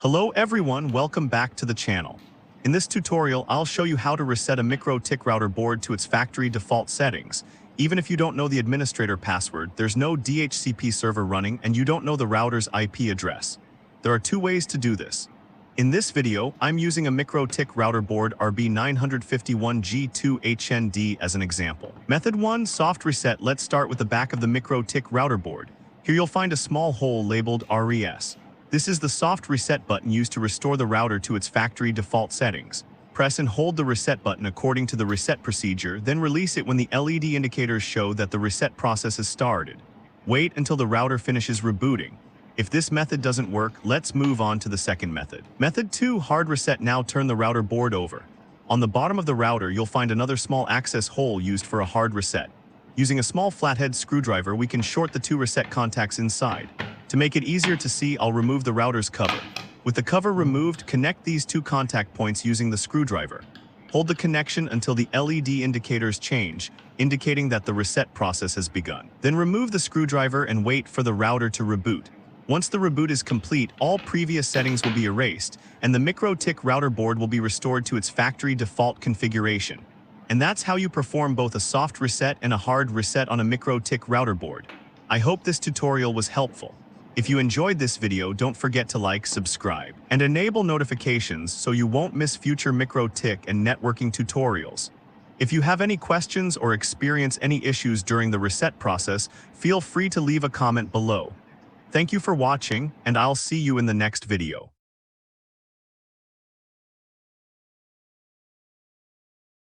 Hello everyone, welcome back to the channel. In this tutorial, I'll show you how to reset a MikroTik router board to its factory default settings. Even if you don't know the administrator password, there's no DHCP server running, and you don't know the router's IP address. There are two ways to do this. In this video, I'm using a MikroTik RouterBOARD RB951G-2HnD as an example. Method 1, soft reset. Let's start with the back of the MikroTik RouterBOARD. Here you'll find a small hole labeled RES. This is the soft reset button used to restore the router to its factory default settings. Press and hold the reset button according to the reset procedure, then release it when the LED indicators show that the reset process has started. Wait until the router finishes rebooting. If this method doesn't work, let's move on to the second method. Method 2, hard reset. Now turn the router board over. On the bottom of the router, you'll find another small access hole used for a hard reset. Using a small flathead screwdriver, we can short the two reset contacts inside. To make it easier to see, I'll remove the router's cover. With the cover removed, connect these two contact points using the screwdriver. Hold the connection until the LED indicators change, indicating that the reset process has begun. Then remove the screwdriver and wait for the router to reboot. Once the reboot is complete, all previous settings will be erased, and the MikroTik router board will be restored to its factory default configuration. And that's how you perform both a soft reset and a hard reset on a MikroTik router board. I hope this tutorial was helpful. If you enjoyed this video, don't forget to like, subscribe, and enable notifications so you won't miss future MikroTik and networking tutorials. If you have any questions or experience any issues during the reset process, feel free to leave a comment below. Thank you for watching, and I'll see you in the next video.